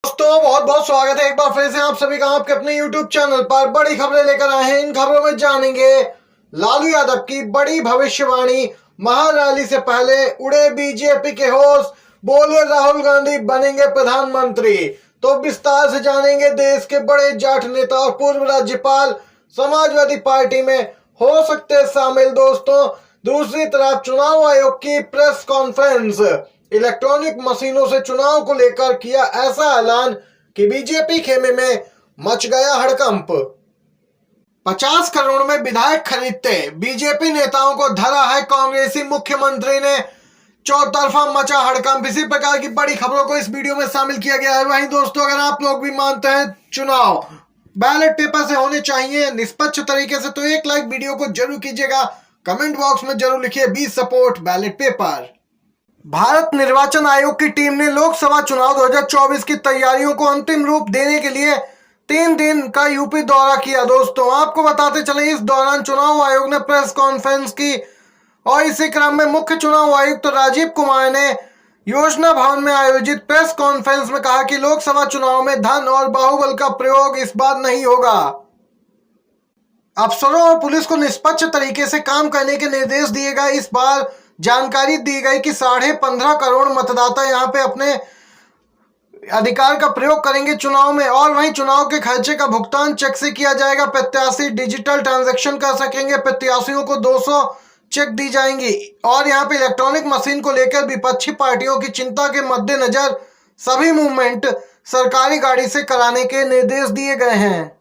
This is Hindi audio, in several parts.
दोस्तों बहुत बहुत स्वागत है एक बार फिर से आप सभी का आपके अपने YouTube चैनल पर। बड़ी खबरें लेकर आए हैं। इन खबरों में जानेंगे लालू यादव की बड़ी भविष्यवाणी, महारैली से पहले उड़े बीजेपी के होश, बोले राहुल गांधी बनेंगे प्रधानमंत्री। तो विस्तार से जानेंगे देश के बड़े जाट नेता और पूर्व राज्यपाल समाजवादी पार्टी में हो सकते हैं शामिल। दोस्तों दूसरी तरफ चुनाव आयोग की प्रेस कॉन्फ्रेंस, इलेक्ट्रॉनिक मशीनों से चुनाव को लेकर किया ऐसा ऐलान कि बीजेपी खेमे में मच गया हड़कंप। 50 करोड़ में विधायक खरीदते बीजेपी नेताओं को धरा है कांग्रेसी मुख्यमंत्री ने, चौतरफा मचा हड़कंप। इसी प्रकार की बड़ी खबरों को इस वीडियो में शामिल किया गया है। वहीं दोस्तों अगर आप लोग भी मानते हैं चुनाव बैलेट पेपर से होने चाहिए निष्पक्ष तरीके से, तो एक लाइक वीडियो को जरूर कीजिएगा। कमेंट बॉक्स में जरूर लिखिए B support ballot paper. Bharat निर्वाचन आयोग की टीम ने लोकसभा चुनाव 2024 की तैयारियों को अंतिम रूप देने के लिए 3 दिन का यूपी दौरा किया। दोस्तों आपको बताते चले इस दौरान चुनाव आयोग ने प्रेस कॉन्फ्रेंस की और इसी क्रम में मुख्य चुनाव आयुक्त राजीव कुमार ने योजना भवन में आयोजित प्रेस कॉन्फ्रेंस में कहा कि लोकसभा चुनाव में धन और बाहुबल का प्रयोग इस बार नहीं होगा। अफसरों और पुलिस को निष्पक्ष तरीके से काम करने के निर्देश दिए गए। इस बार जानकारी दी गई कि 15.5 करोड़ मतदाता यहां पे अपने अधिकार का प्रयोग करेंगे चुनाव में, और वहीं चुनाव के खर्चे का भुगतान चेक से किया जाएगा। प्रत्याशी डिजिटल ट्रांजैक्शन कर सकेंगे, प्रत्याशियों को 200 चेक दी जाएंगी। और यहां पे इलेक्ट्रॉनिक मशीन को लेकर विपक्षी पार्टियों की चिंता के मद्देनजर सभी मूवमेंट सरकारी गाड़ी से कराने के निर्देश दिए गए हैं।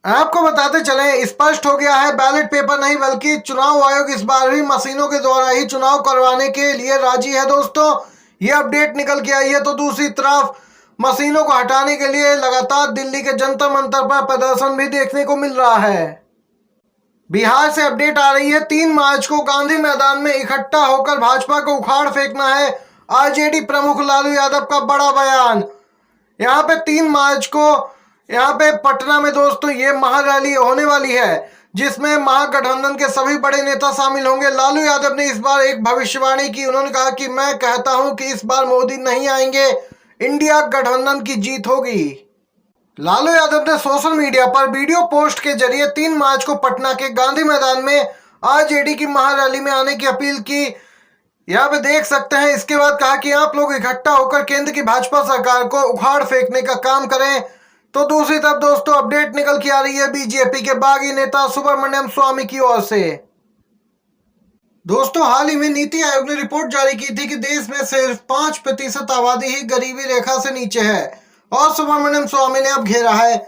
आपको बताते चलें स्पष्ट हो गया है बैलेट पेपर नहीं बल्कि चुनाव आयोग इस बार भी मशीनों के द्वारा ही चुनाव करवाने के लिए राजी है। दोस्तों ये अपडेट निकल के आई है। तो दूसरी तरफ मशीनों को हटाने के लिए लगातार दिल्ली के जंतर मंतर पर प्रदर्शन भी देखने को मिल रहा है। बिहार से अपडेट आ रही है। 3 मार्च को गांधी मैदान में इकट्ठा होकर भाजपा को उखाड़ फेंकना है, आरजेडी प्रमुख लालू यादव का बड़ा बयान। यहाँ पे 3 मार्च को यहाँ पे पटना में दोस्तों ये महारैली होने वाली है जिसमें महागठबंधन के सभी बड़े नेता शामिल होंगे। लालू यादव ने इस बार एक भविष्यवाणी की। उन्होंने कहा कि मैं कहता हूं कि इस बार मोदी नहीं आएंगे, इंडिया गठबंधन की जीत होगी। लालू यादव ने सोशल मीडिया पर वीडियो पोस्ट के जरिए 3 मार्च को पटना के गांधी मैदान में आरजेडी की महारैली में आने की अपील की। यहाँ पे देख सकते हैं। इसके बाद कहा कि आप लोग इकट्ठा होकर केंद्र की भाजपा सरकार को उखाड़ फेंकने का काम करें। तो दूसरी तरफ दोस्तों अपडेट निकल के आ रही है बीजेपी के बागी नेता सुब्रमण्यम स्वामी की ओर से। दोस्तों हाल ही में नीति आयोग ने रिपोर्ट जारी की थी कि देश में सिर्फ 5% आबादी ही गरीबी रेखा से नीचे है, और सुब्रमण्यम स्वामी ने अब घेरा है।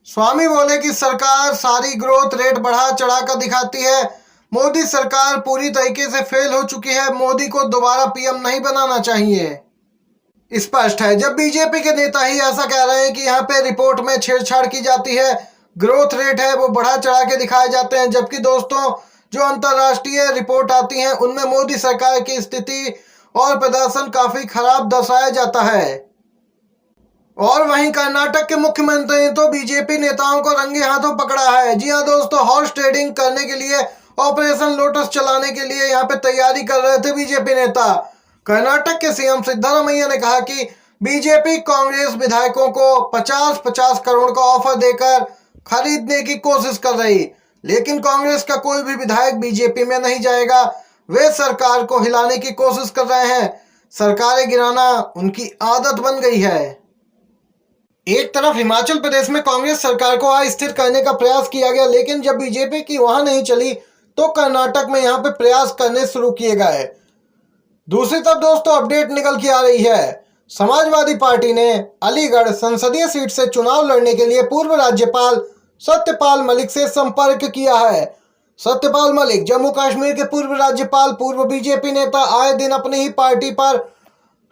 स्वामी बोले कि सरकार सारी ग्रोथ रेट बढ़ा चढ़ा कर दिखाती है। मोदी सरकार पूरी तरीके से फेल हो चुकी है। मोदी को दोबारा पीएम नहीं बनाना चाहिए। स्पष्ट है जब बीजेपी के नेता ही ऐसा कह रहे हैं कि यहाँ पे रिपोर्ट में छेड़छाड़ की जाती है, ग्रोथ रेट है वो बढ़ा चढ़ा के दिखाए जाते हैं, जबकि दोस्तों जो अंतरराष्ट्रीय रिपोर्ट आती हैं उनमें मोदी सरकार की स्थिति और प्रदर्शन काफी खराब दर्शाया जाता है। और वहीं कर्नाटक के मुख्यमंत्री ने तो बीजेपी नेताओं को रंगे हाथों पकड़ा है। जी हाँ दोस्तों, हॉर्स ट्रेडिंग करने के लिए, ऑपरेशन लोटस चलाने के लिए यहाँ पे तैयारी कर रहे थे बीजेपी नेता। कर्नाटक के सीएम सिद्धरामैया ने कहा कि बीजेपी कांग्रेस विधायकों को 50-50 करोड़ का ऑफर देकर खरीदने की कोशिश कर रही, लेकिन कांग्रेस का कोई भी विधायक बीजेपी में नहीं जाएगा। वे सरकार को हिलाने की कोशिश कर रहे हैं। सरकारें गिराना उनकी आदत बन गई है। एक तरफ हिमाचल प्रदेश में कांग्रेस सरकार को अस्थिर करने का प्रयास किया गया, लेकिन जब बीजेपी की वहां नहीं चली तो कर्नाटक में यहाँ पे प्रयास करने शुरू किए गए। दूसरी तरफ दोस्तों अपडेट निकल के आ रही है। समाजवादी पार्टी ने अलीगढ़ संसदीय सीट से चुनाव लड़ने के लिए पूर्व राज्यपाल सत्यपाल मलिक से संपर्क किया है। सत्यपाल मलिक जम्मू कश्मीर के पूर्व राज्यपाल, पूर्व बीजेपी नेता, आए दिन अपनी ही पार्टी पर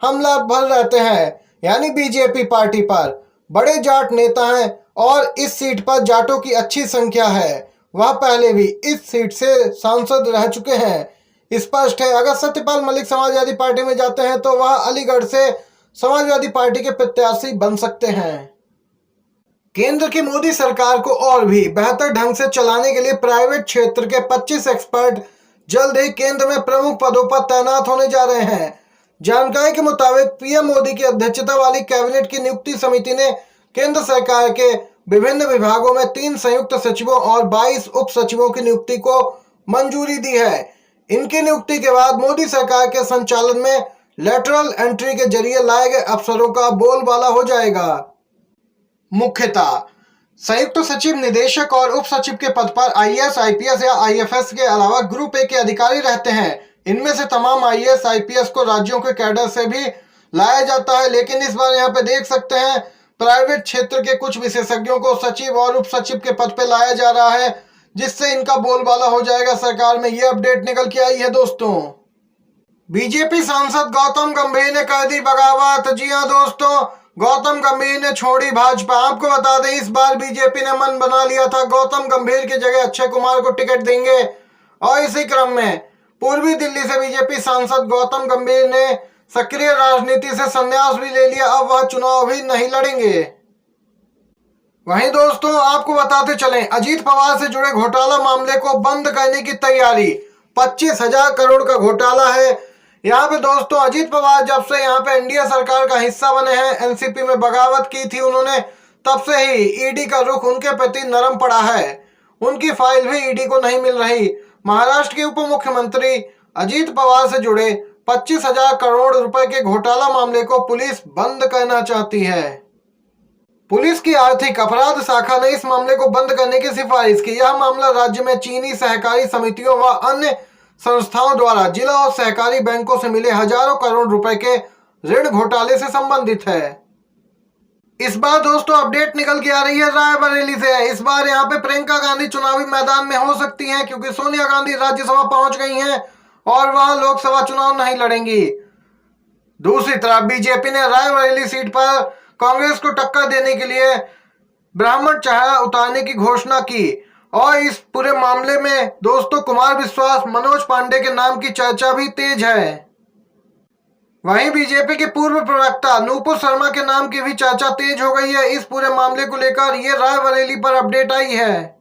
हमला भर रहते हैं, यानी बीजेपी पार्टी पर। बड़े जाट नेता हैं और इस सीट पर जाटों की अच्छी संख्या है। वह पहले भी इस सीट से सांसद रह चुके हैं। स्पष्ट है अगर सत्यपाल मलिक समाजवादी पार्टी में जाते हैं तो वह अलीगढ़ से समाजवादी पार्टी के प्रत्याशी बन सकते हैं। केंद्र की मोदी सरकार को और भी बेहतर ढंग से चलाने के लिए प्राइवेट क्षेत्र के 25 एक्सपर्ट जल्द ही केंद्र में प्रमुख पदों पर तैनात होने जा रहे हैं। जानकारी के मुताबिक पीएम मोदी की अध्यक्षता वाली कैबिनेट की नियुक्ति समिति ने केंद्र सरकार के विभिन्न विभागों में 3 संयुक्त सचिवों और 22 उप सचिवों की नियुक्ति को मंजूरी दी है। इनकी नियुक्ति के बाद मोदी सरकार के संचालन में लेटरल एंट्री के जरिए लाए गए अफसरों का बोलबाला हो जाएगा। मुख्यतः संयुक्त सचिव, निदेशक और उप सचिव के पद पर आईएएस, आईपीएस या आईएफएस के अलावा ग्रुप ए के अधिकारी रहते हैं। इनमें से तमाम आईएएस, आईपीएस को राज्यों के कैडर से भी लाया जाता है, लेकिन इस बार यहाँ पे देख सकते हैं प्राइवेट क्षेत्र के कुछ विशेषज्ञों को सचिव और उप सचिव के पद पे लाया जा रहा है, जिससे इनका बोलबाला हो जाएगा सरकार में। ये अपडेट निकल के आई है दोस्तों। बीजेपी सांसद गौतम गंभीर ने कर दी बगावत। जी हाँ दोस्तों, गौतम गंभीर ने छोड़ी भाजपा। आपको बता दें, इस बार बीजेपी ने मन बना लिया था, गौतम गंभीर की जगह अक्षय कुमार को टिकट देंगे। और इसी क्रम में पूर्वी दिल्ली से बीजेपी सांसद गौतम गंभीर ने सक्रिय राजनीति से संन्यास भी ले लिया। अब वह चुनाव भी नहीं लड़ेंगे। वहीं दोस्तों, आपको बताते चलें, अजीत पवार से जुड़े घोटाला मामले को बंद करने की तैयारी। 25,000 करोड़ का घोटाला है। यहाँ पे दोस्तों, अजीत पवार जब से यहाँ पे एनडीए सरकार का हिस्सा बने हैं, एनसीपी में बगावत की थी उन्होंने, तब से ही ईडी का रुख उनके प्रति नरम पड़ा है। उनकी फाइल भी ईडी को नहीं मिल रही। महाराष्ट्र के उप मुख्यमंत्री अजीत पवार से जुड़े 25,000 करोड़ रुपए के घोटाला मामले को पुलिस बंद करना चाहती है। पुलिस की आर्थिक अपराध शाखा ने इस मामले को बंद करने की सिफारिश की। यह मामला राज्य में चीनी सहकारी समितियों व अन्य संस्थाओं द्वारा जिला और सहकारी बैंकों से मिले हजारों करोड़ रुपए के ऋण घोटाले से संबंधित है। इस बार दोस्तों अपडेट निकल के आ रही है रायबरेली से। इस बार यहाँ पे प्रियंका गांधी चुनावी मैदान में हो सकती हैं, क्योंकि सोनिया गांधी राज्यसभा पहुंच गई हैं और वह लोकसभा चुनाव नहीं लड़ेंगी। दूसरी तरफ बीजेपी ने रायबरेली सीट पर कांग्रेस को टक्कर देने के लिए ब्राह्मण चेहरा उतारने की घोषणा की। और इस पूरे मामले में दोस्तों कुमार विश्वास, मनोज पांडे के नाम की चर्चा भी तेज है। वहीं बीजेपी के पूर्व प्रवक्ता नूपुर शर्मा के नाम की भी चर्चा तेज हो गई है। इस पूरे मामले को लेकर ये रायबरेली पर अपडेट आई है।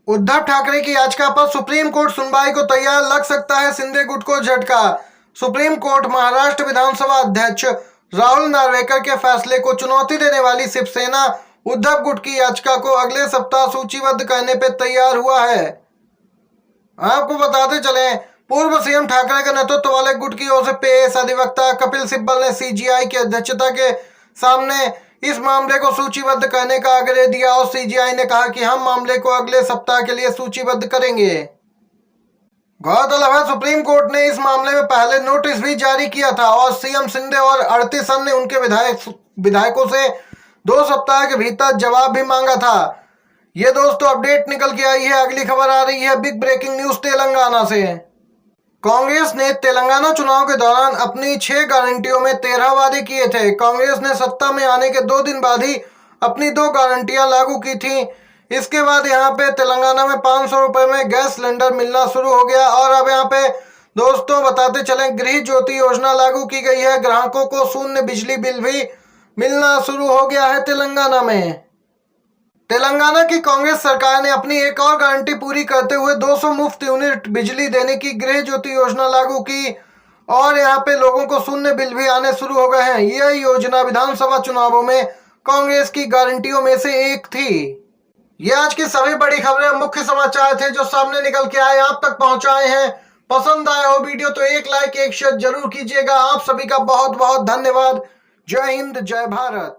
उद्धव ठाकरे की याचिका पर सुप्रीम कोर्ट सुनवाई को तैयार, लग सकता है शिंदे गुट को झटका। सुप्रीम कोर्ट महाराष्ट्र विधानसभा अध्यक्ष राहुल नार्वेकर के फैसले को चुनौती देने वाली शिवसेना उद्धव गुट की याचिका को अगले सप्ताह सूचीबद्ध करने पर तैयार हुआ है। आपको बताते चले, पूर्व सीएम ठाकरे के नेतृत्व वाले गुट की ओर से पेश अधिवक्ता कपिल सिब्बल ने सीजीआई की अध्यक्षता के सामने इस मामले को सूचीबद्ध करने का आग्रह दिया और सीजीआई ने कहा कि हम मामले को अगले सप्ताह के लिए सूचीबद्ध करेंगे। गौरतलब है, सुप्रीम कोर्ट ने इस मामले में पहले नोटिस भी जारी किया था और सीएम शिंदे और 38 अन्य उनके विधायकों से 2 सप्ताह के भीतर जवाब भी मांगा था। ये दोस्तों अपडेट निकल के आई है। अगली खबर आ रही है बिग ब्रेकिंग न्यूज तेलंगाना से। कांग्रेस ने तेलंगाना चुनाव के दौरान अपनी 6 गारंटियों में 13 वादे किए थे। कांग्रेस ने सत्ता में आने के 2 दिन बाद ही अपनी 2 गारंटियां लागू की थी। इसके बाद यहां पे तेलंगाना में 500 रुपए में गैस सिलेंडर मिलना शुरू हो गया और अब यहां पे दोस्तों बताते चलें, गृह ज्योति योजना लागू की गई है। ग्राहकों को शून्य बिजली बिल भी मिलना शुरू हो गया है तेलंगाना में। तेलंगाना की कांग्रेस सरकार ने अपनी एक और गारंटी पूरी करते हुए 200 मुफ्त यूनिट बिजली देने की गृह ज्योति योजना लागू की और यहाँ पे लोगों को शून्य बिल भी आने शुरू हो गए हैं। यह योजना विधानसभा चुनावों में कांग्रेस की गारंटियों में से एक थी। ये आज की सभी बड़ी खबरें, मुख्य समाचार थे जो सामने निकल के आए, आप तक पहुंचाए हैं। पसंद आया हो वीडियो तो एक लाइक, एक शेयर जरूर कीजिएगा। आप सभी का बहुत बहुत धन्यवाद। जय हिंद, जय भारत।